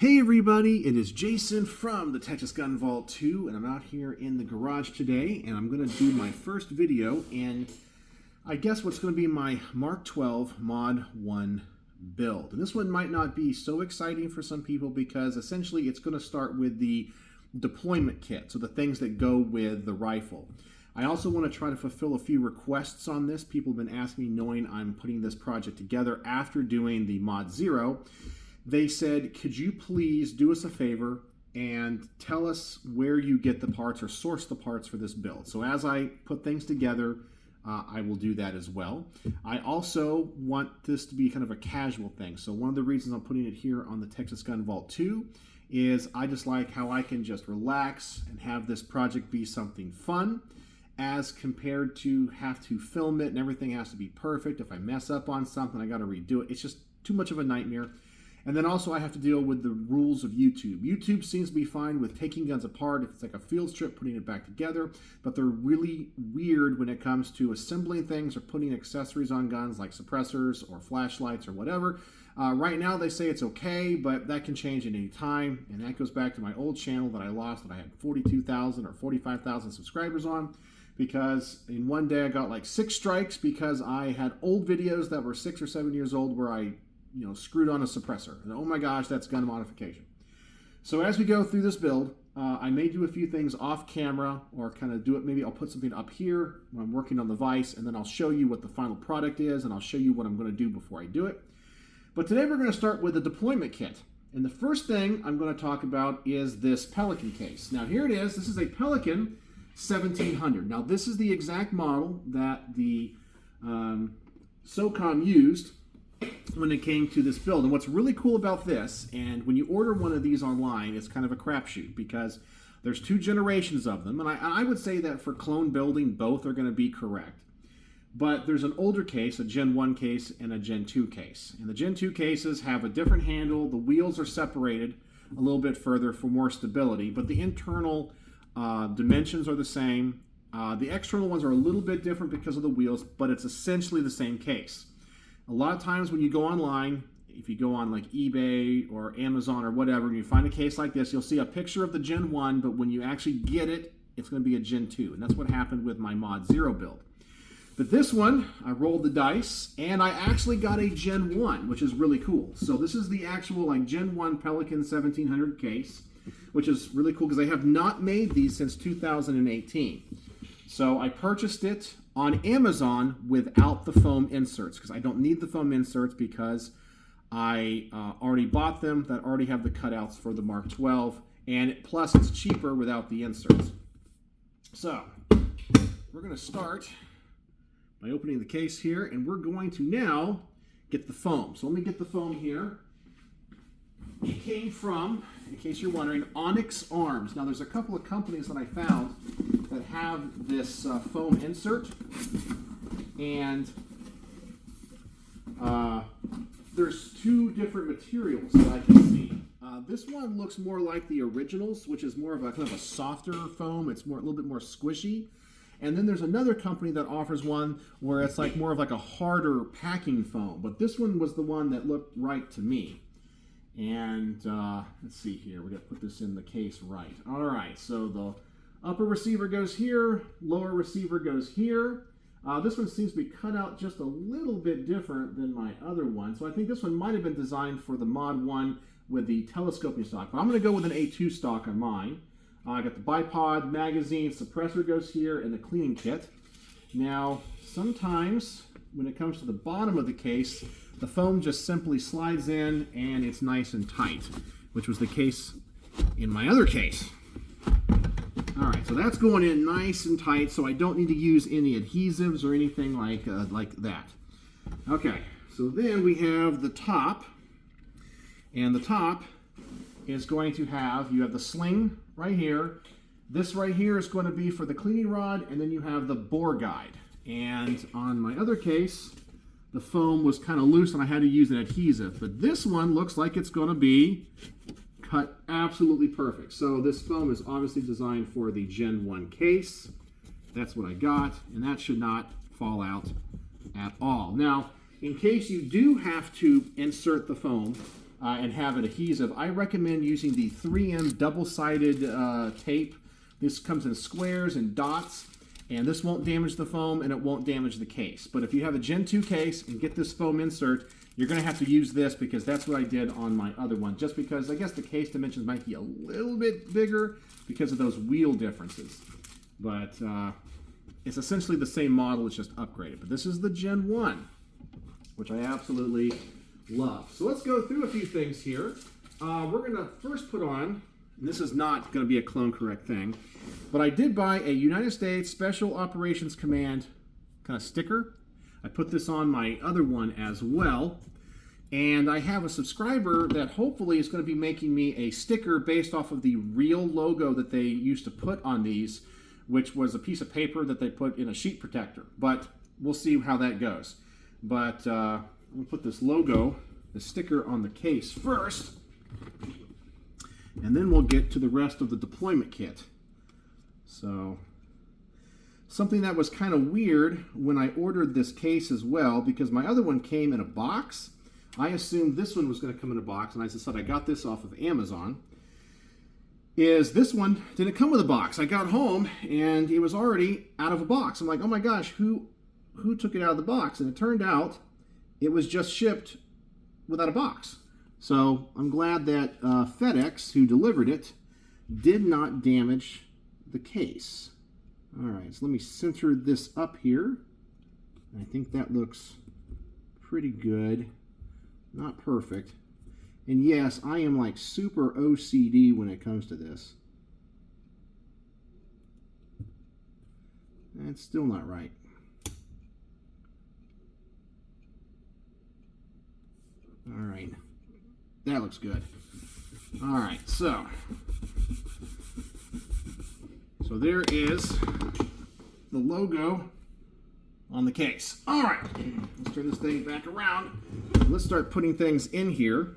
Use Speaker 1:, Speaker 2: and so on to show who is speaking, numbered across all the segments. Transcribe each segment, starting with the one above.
Speaker 1: Hey everybody, it is Jason from the Texas Gun Vault 2, and I'm out here in the garage today, and I'm going to do my first video in, I guess, what's going to be my Mk12 Mod 1 build. And this one might not be so exciting for some people because essentially it's going to start with the deployment kit, so the things that go with the rifle. I also want to try to fulfill a few requests on this. People have been asking me, knowing I'm putting this project together after doing the Mod 0. They said, could you please do us a favor and tell us where you get the parts or source the parts for this build. So as I put things together, I will do that as well. I also want this to be kind of a casual thing. So one of the reasons I'm putting it here on the Texas Gun Vault 2 is I just like how I can just relax and have this project be something fun as compared to have to film it and everything has to be perfect. If I mess up on something, I got to redo it. It's just too much of a nightmare. And then also I have to deal with the rules of YouTube. YouTube seems to be fine with taking guns apart if it's like a field strip, putting it back together, but they're really weird when it comes to assembling things or putting accessories on guns like suppressors or flashlights or whatever. Right now they say it's okay, but that can change at any time, and that goes back to my old channel that I lost that I had 42,000 or 45,000 subscribers on, because in one day I got like 6 strikes because I had old videos that were 6 or 7 years old where I screwed on a suppressor. And oh my gosh, that's gun modification. So as we go through this build, I may do a few things off camera or kind of do it. Maybe I'll put something up here when I'm working on the vise, and then I'll show you what the final product is, and I'll show you what I'm going to do before I do it. But today we're going to start with the deployment kit. And the first thing I'm going to talk about is this Pelican case. Now here it is. This is a Pelican 1700. Now this is the exact model that the SOCOM used when it came to this build. And what's really cool about this, and when you order one of these online, it's kind of a crapshoot because there's 2 generations of them, and I would say that for clone building both are going to be correct. But there's an older case, a Gen 1 case, and a Gen 2 case. And the Gen 2 cases have a different handle. The wheels are separated a little bit further for more stability, but the internal dimensions are the same. The external ones are a little bit different because of the wheels, but it's essentially the same case. A lot of times when you go online, if you go on like eBay or Amazon or whatever, and you find a case like this, you'll see a picture of the Gen 1, but when you actually get it, it's going to be a Gen 2. And that's what happened with my Mod 0 build. But this one, I rolled the dice, and I actually got a Gen 1, which is really cool. So this is the actual like Gen 1 Pelican 1700 case, which is really cool because they have not made these since 2018. So I purchased it on Amazon without the foam inserts because I don't need the foam inserts because I already bought them that already have the cutouts for the Mark 12, and plus it's cheaper without the inserts. So we're going to start by opening the case here, and we're going to now get the foam. So let me get the foam here. It came from, in case you're wondering, Onyx Arms. Now there's a couple of companies that I found that have this foam insert, and there's 2 different materials that I can see. This one looks more like the originals, which is more of a kind of a softer foam. It's a little bit more squishy. And then there's another company that offers one where it's like more of like a harder packing foam. But this one was the one that looked right to me. And let's see here. We're going to put this in the case right. All right, so the upper receiver goes here, lower receiver goes here. This one seems to be cut out just a little bit different than my other one. So I think this one might have been designed for the Mod 1 with the telescoping stock. But I'm going to go with an A2 stock on mine. I got the bipod, magazine, suppressor goes here, and the cleaning kit. Now, sometimes when it comes to the bottom of the case, the foam just simply slides in and it's nice and tight, which was the case in my other case. All right, so that's going in nice and tight, so I don't need to use any adhesives or anything like that. Okay, so then we have the top, and the top is going to have, you have the sling right here. This right here is going to be for the cleaning rod, and then you have the bore guide. And on my other case, the foam was kind of loose and I had to use an adhesive. But this one looks like it's going to be cut absolutely perfect. So this foam is obviously designed for the Gen 1 case. That's what I got, and that should not fall out at all. Now, in case you do have to insert the foam, and have an adhesive, I recommend using the 3M double-sided tape. This comes in squares and dots, and this won't damage the foam and it won't damage the case. But if you have a Gen 2 case and get this foam insert, you're going to have to use this, because that's what I did on my other one, just because I guess the case dimensions might be a little bit bigger because of those wheel differences. But it's essentially the same model, it's just upgraded. But this is the Gen 1, which I absolutely love. So let's go through a few things here. We're going to first put on, and this is not going to be a clone correct thing, but I did buy a United States Special Operations Command kind of sticker. I put this on my other one as well. And I have a subscriber that hopefully is going to be making me a sticker based off of the real logo that they used to put on these, which was a piece of paper that they put in a sheet protector. But we'll see how that goes. But I'm going to put this logo, the sticker, on the case first. And then we'll get to the rest of the deployment kit. So, something that was kind of weird when I ordered this case as well, because my other one came in a box. I assumed this one was going to come in a box, and I just said I got this off of Amazon. Is this one didn't come with a box. I got home, and it was already out of a box. I'm like, oh my gosh, who took it out of the box? And it turned out it was just shipped without a box. So I'm glad that FedEx, who delivered it, did not damage the case. All right, so let me center this up here. I think that looks pretty good. Not perfect. And yes, I am like super OCD when it comes to this. It's still not right. All right. That looks good. All right, so there is the logo on the case. All right, let's turn this thing back around. Let's start putting things in here.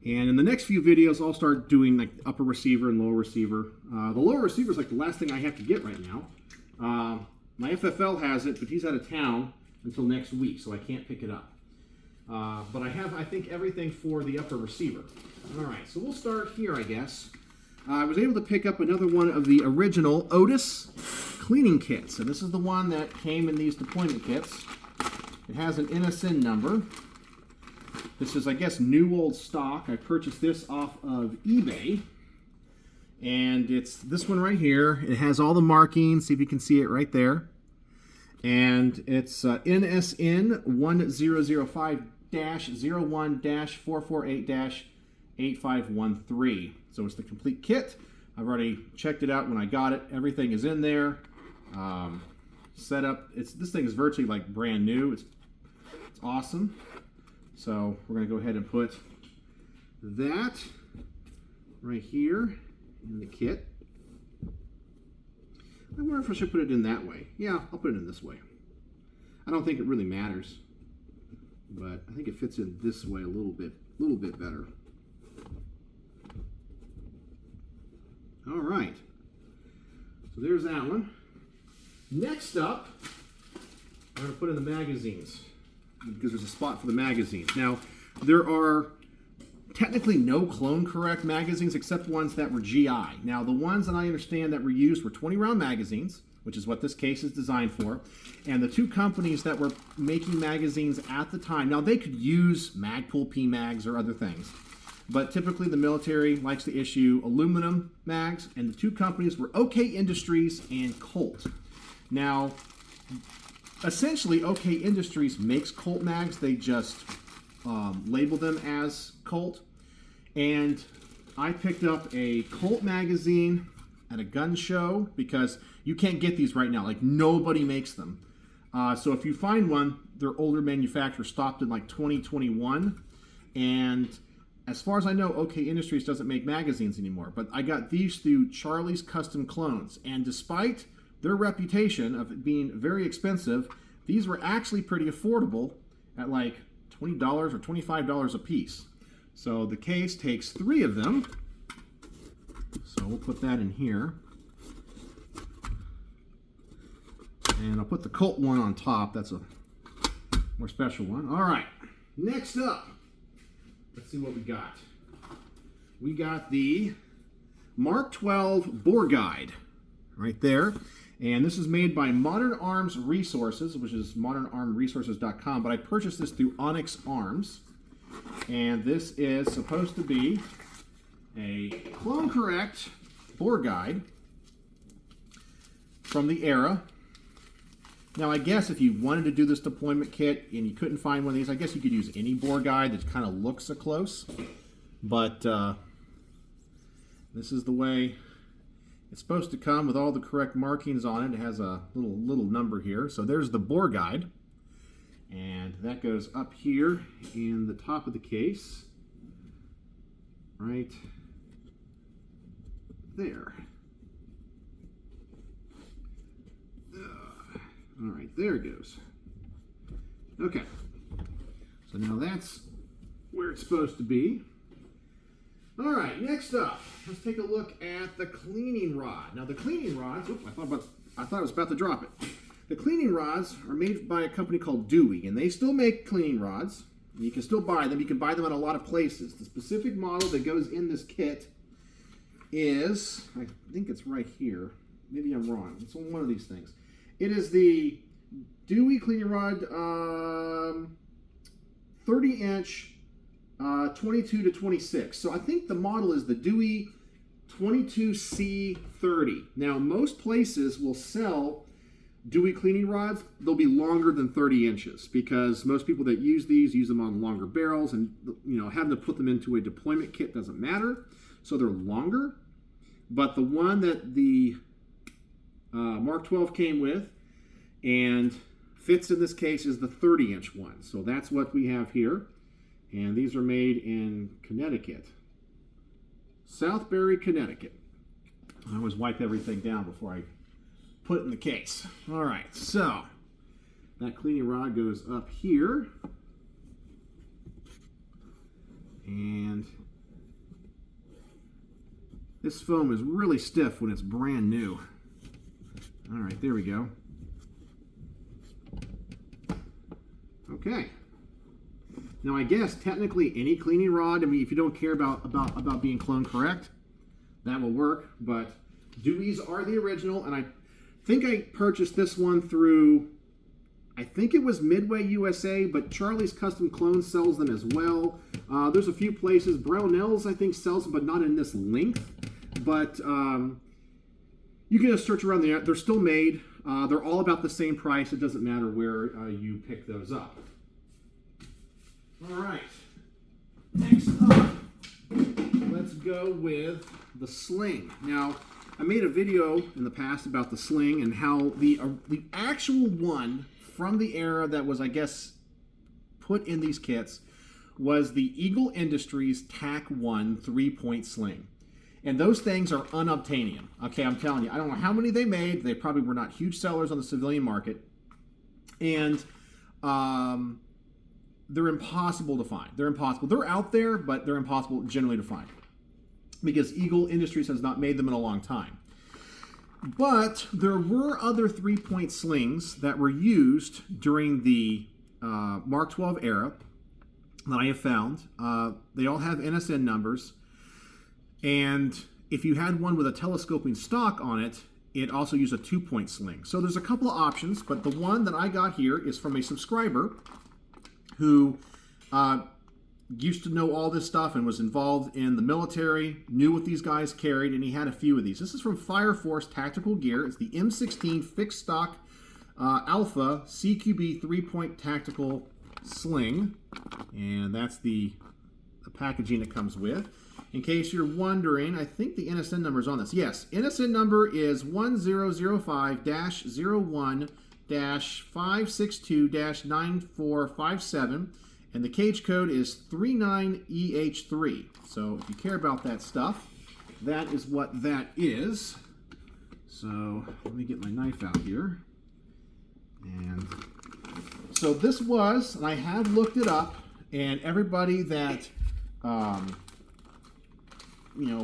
Speaker 1: And in the next few videos, I'll start doing like upper receiver and lower receiver. The lower receiver is like the last thing I have to get right now. My FFL has it, but he's out of town until next week, so I can't pick it up. But I have, I think, everything for the upper receiver. All right, so we'll start here, I guess. I was able to pick up another one of the original Otis cleaning kits. And this is the one that came in these deployment kits. It has an NSN number. This is, I guess, new old stock. I purchased this off of eBay. And it's this one right here. It has all the markings. See if you can see it right there. And it's NSN 1005-01-448-8513. So it's the complete kit. I've already checked it out when I got it. Everything is in there. Set up. This thing is virtually like brand new. It's awesome. So we're going to go ahead and put that right here in the kit. I wonder if I should put it in that way. Yeah, I'll put it in this way. I don't think it really matters, but I think it fits in this way a little bit better. All right, so there's that one. Next up, I'm going to put in the magazines, because there's a spot for the magazines. Now, there are technically no clone correct magazines except ones that were GI. Now, the ones that I understand that were used were 20-round magazines, which is what this case is designed for. And the two companies that were making magazines at the time, now they could use Magpul PMags or other things, but typically the military likes to issue aluminum mags, and the two companies were OK Industries and Colt. Now, essentially, OK Industries makes Colt mags. They just label them as Colt. And I picked up a Colt magazine at a gun show because you can't get these right now. Like, nobody makes them. So if you find one, their older manufacturer stopped in like 2021. And as far as I know, OK Industries doesn't make magazines anymore. But I got these through Charlie's Custom Clones. And despite their reputation of being very expensive, these were actually pretty affordable at like $20 or $25 a piece. So the case takes 3 of them. So we'll put that in here. And I'll put the Colt one on top. That's a more special one. All right. Next up, let's see what we got. We got the Mark 12 bore guide right there. And this is made by Modern Arms Resources, which is modernarmresources.com. But I purchased this through Onyx Arms. And this is supposed to be a clone correct bore guide from the era. Now, I guess if you wanted to do this deployment kit and you couldn't find one of these, I guess you could use any bore guide that kind of looks a close. But this is the way it's supposed to come with all the correct markings on it. It has a little number here. So there's the bore guide. And that goes up here in the top of the case. Right there. All right, there it goes. Okay. So now that's where it's supposed to be. All right, next up, let's take a look at the cleaning rod. Now the cleaning rods, oops, I thought I was about to drop it. The cleaning rods are made by a company called Dewey, and they still make cleaning rods. You can still buy them. You can buy them at a lot of places. The specific model that goes in this kit is, I think it's right here. Maybe I'm wrong. It's on one of these things. It is the Dewey cleaning rod 30-inch 22 to 26. So I think the model is the Dewey 22C30. Now, most places will sell Dewey cleaning rods. They'll be longer than 30 inches because most people that use these use them on longer barrels, and having to put them into a deployment kit doesn't matter. So they're longer. But the one that the Mark 12 came with and fits in this case is the 30-inch one. So that's what we have here. And these are made in Connecticut. Southbury, Connecticut. I always wipe everything down before I put it in the case. All right, so that cleaning rod goes up here. And this foam is really stiff when it's brand new. All right, there we go. Okay. Now, I guess technically any cleaning rod, I mean, if you don't care about being clone correct, that will work. But Dewey's are the original, and I think I purchased this one through, I think it was Midway USA, but Charlie's Custom Clones sells them as well. There's a few places. Brownells, I think, sells them, but not in this length. But you can just search around there. They're still made. They're all about the same price. It doesn't matter where you pick those up. All right, next up, let's go with the Sling. Now, I made a video in the past about the Sling and how the actual one from the era that was, I guess, put in these kits was the Eagle Industries TAC-1 3-point sling. And those things are unobtainium. Okay, I'm telling you, I don't know how many they made. They probably were not huge sellers on the civilian market. And they're impossible to find. They're impossible. They're out there, but they're impossible generally to find because Eagle Industries has not made them in a long time. But there were other 3-point slings that were used during the Mark 12 era that I have found. They all have NSN numbers. And if you had one with a telescoping stock on it, it also used a 2-point sling. So there's a couple of options, but the one that I got here is from a subscriber who used to know all this stuff and was involved in the military, knew what these guys carried, and he had a few of these. This is from FireForce Tactical Gear. It's the M16 Fixed Stock Alpha CQB 3-point tactical sling, and that's the packaging it comes with. In case you're wondering, I think the NSN number is on this. Yes, NSN number is 1005-01-562-9457, and the cage code is 39EH3. So if you care about that stuff, that is what that is. So let me get my knife out here. And so this was, and I have looked it up, and everybody that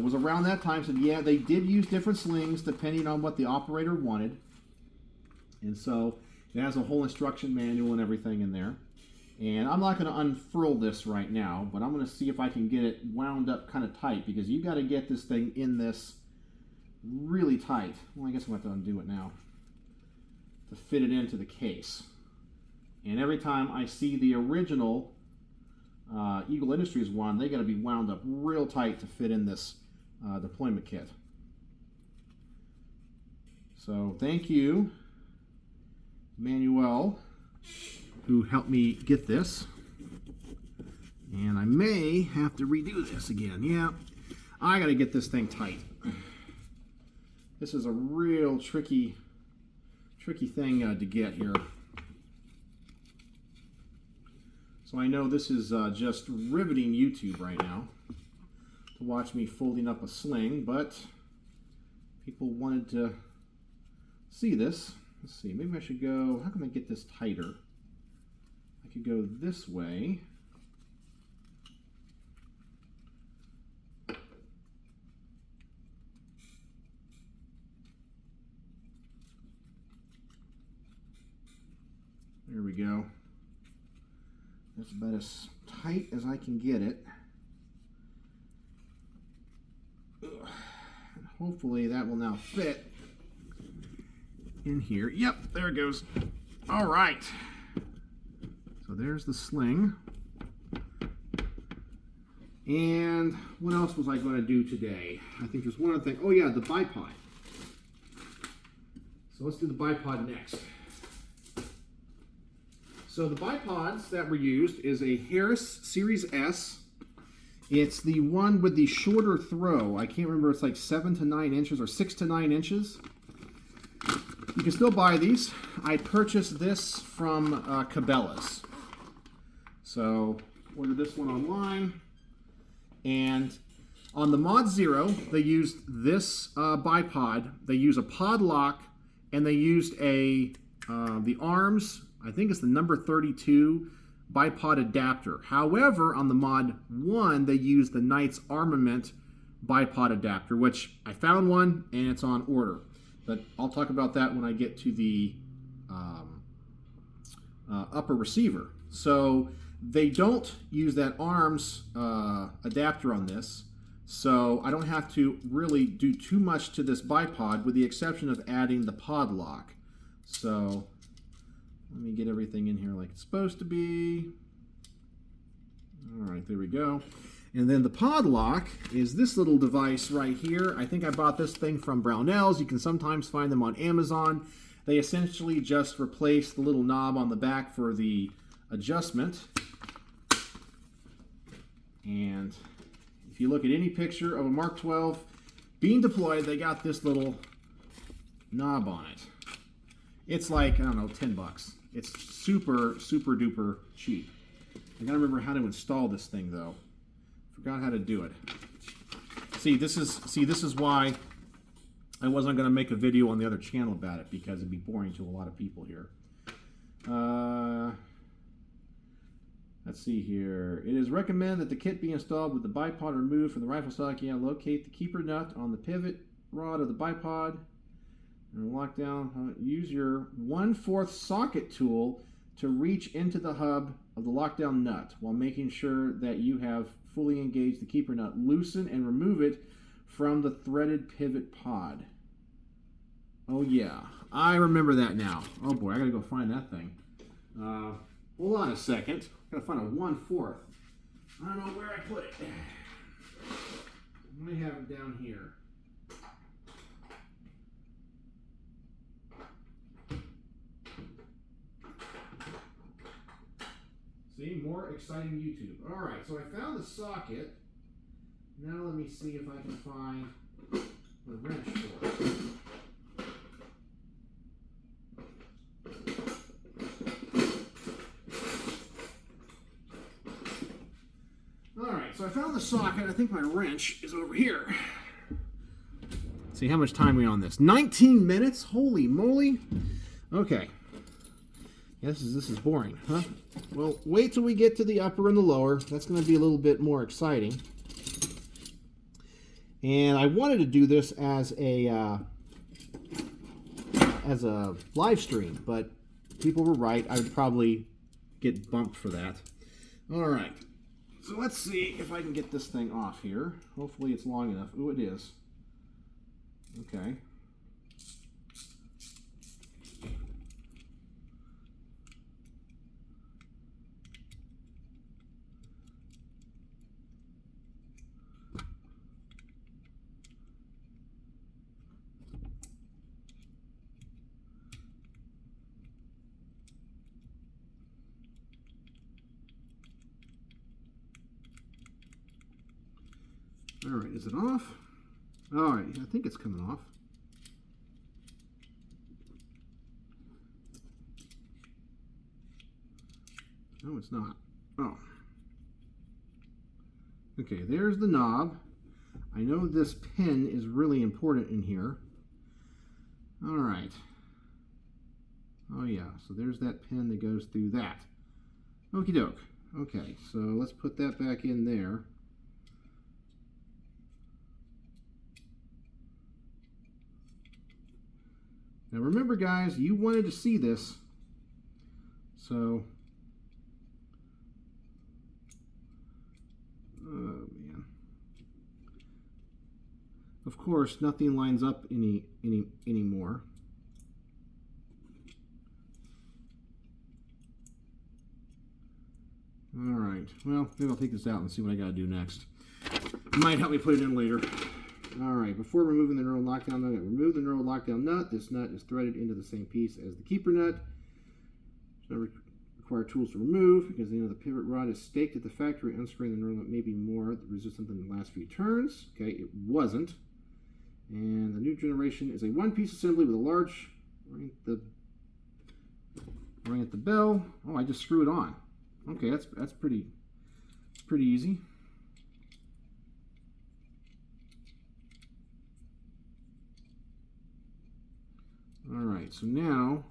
Speaker 1: was around that time said, yeah, they did use different slings depending on what the operator wanted. And so it has a whole instruction manual and everything in there. And I'm not going to unfurl this right now, but I'm going to see if I can get it wound up kind of tight, because you got to get this thing in this really tight. Well, I guess I'm going to have to undo it now to fit it into the case. And every time I see the original Eagle Industries one, they got to be wound up real tight to fit in this deployment kit. So thank you, Manuel, who helped me get this. And I may have to redo this again. Yeah, I got to get this thing tight. This is a real tricky thing to get here. So I know this is just riveting YouTube right now to watch me folding up a sling, but people wanted to see this. Let's see, maybe I should go, how can I get this tighter? I could go this way. There we go. That's about as tight as I can get it. And hopefully that will now fit in here. Yep, there it goes. All right. So there's the sling. And what else was I going to do today? I think there's one other thing. Oh yeah, the bipod. So let's do the bipod next. So the bipods that were used is a Harris Series S. It's the one with the shorter throw. I can't remember, it's like 7 to 9 inches or 6 to 9 inches. You can still buy these. I purchased this from Cabela's. So ordered this one online. And on the Mod Zero, they used this bipod. They use a pod lock, and they used the arms. I think it's the number 32 bipod adapter. However, on the Mod 1, they used the Knight's Armament bipod adapter, which I found one and it's on order. But I'll talk about that when I get to the upper receiver. So they don't use that arms adapter on this. So I don't have to really do too much to this bipod, with the exception of adding the pod lock. So let me get everything in here like it's supposed to be. All right, there we go. And then the pod lock is this little device right here. I think I bought this thing from Brownells. You can sometimes find them on Amazon. They essentially just replace the little knob on the back for the adjustment. And if you look at any picture of a Mark 12 being deployed, they got this little knob on it. It's like, I don't know, 10 bucks. It's super, super duper cheap. I gotta remember how to install this thing though. Forgot how to do it. See, this is why I wasn't gonna make a video on the other channel about it, because it'd be boring to a lot of people here. Let's see here. It is recommended that the kit be installed with the bipod removed from the rifle stock. Yeah, locate the keeper nut on the pivot rod of the bipod. And lock down. Use your 1/4 socket tool to reach into the hub of the lockdown nut while making sure that you have fully engaged the keeper nut. Loosen and remove it from the threaded pivot pod. Oh yeah, I remember that now. Oh boy, I gotta go find that thing. Hold on a second. Gotta find a 1/4. I don't know where I put it. I might have it down here. See, more exciting YouTube. All right, so I found the socket. Now let me see if I can find the wrench for it. All right, so I found the socket. I think my wrench is over here. See how much time we on this? 19 minutes? Holy moly. Okay. This is boring, huh? Well, wait till we get to the upper and the lower. That's going to be a little bit more exciting. And I wanted to do this as a live stream, but people were right. I would probably get bumped for that. All right, so let's see if I can get this thing off here. Hopefully it's long enough. Ooh, it is. Okay. All right, is it off? All right, I think it's coming off. No, it's not. Oh. Okay, there's the knob. I know this pin is really important in here. All right. Oh yeah, so there's that pin that goes through that. Okie doke. Okay, so let's put that back in there. Now remember guys, you wanted to see this, so, oh man. Of course, nothing lines up anymore. All right, well, maybe I'll take this out and see what I gotta do next. It might help me put it in later. All right, before removing the neural lockdown nut, remove the neural lockdown nut. This nut is threaded into the same piece as the keeper nut. Does not require tools to remove because the end of the pivot rod is staked at the factory. Unscrewing the neural nut may be more resistant than the last few turns. Okay, it wasn't. And the new generation is a one-piece assembly with a large ring at the bell. Oh, I just screw it on. Okay, that's pretty easy. All right, so now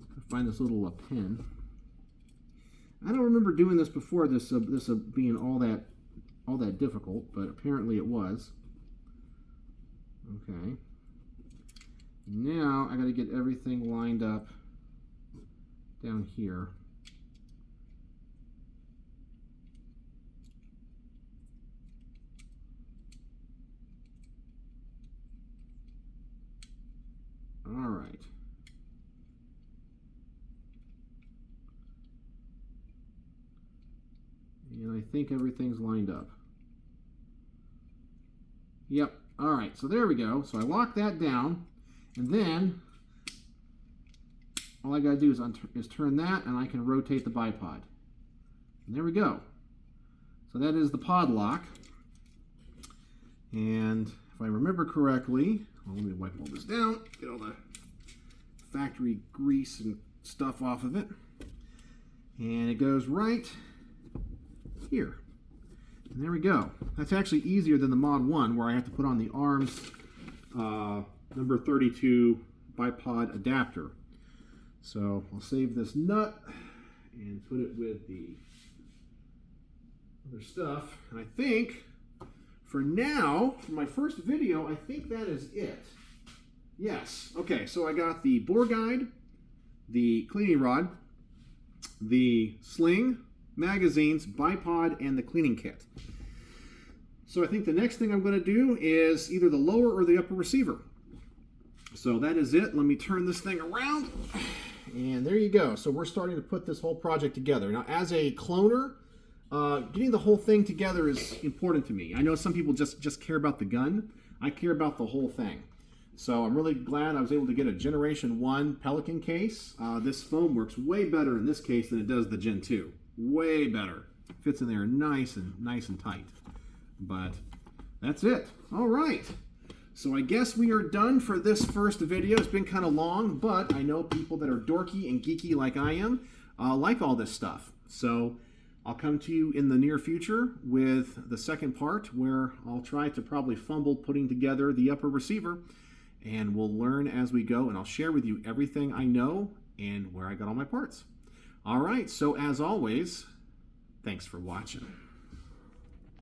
Speaker 1: I find this little pin. I don't remember doing this before. This being all that difficult, but apparently it was. Okay. Now I got to get everything lined up down here. All right. And I think everything's lined up. Yep. All right. So there we go. So I lock that down, and then all I got to do is turn that, and I can rotate the bipod. And there we go. So that is the pod lock. And if I remember correctly, well, let me wipe all this down, get all the factory grease and stuff off of it. And it goes right here. And there we go. That's actually easier than the Mod 1, where I have to put on the ARMS number 32 bipod adapter. So I'll save this nut and put it with the other stuff. And I think, for now, for my first video, I think that is it. Yes. Okay, so I got the bore guide, the cleaning rod, the sling, magazines, bipod, and the cleaning kit. So I think the next thing I'm going to do is either the lower or the upper receiver. So that is it. Let me turn this thing around. And there you go. So we're starting to put this whole project together. Now, as a cloner, getting the whole thing together is important to me. I know some people just care about the gun. I care about the whole thing. So I'm really glad I was able to get a Generation 1 Pelican case. This foam works way better in this case than it does the Gen 2. Way better. Fits in there nice and tight. But that's it. All right. So I guess we are done for this first video. It's been kind of long, but I know people that are dorky and geeky like I am like all this stuff. So I'll come to you in the near future with the second part, where I'll try to probably fumble putting together the upper receiver, and we'll learn as we go, and I'll share with you everything I know and where I got all my parts. All right, so as always, thanks for watching.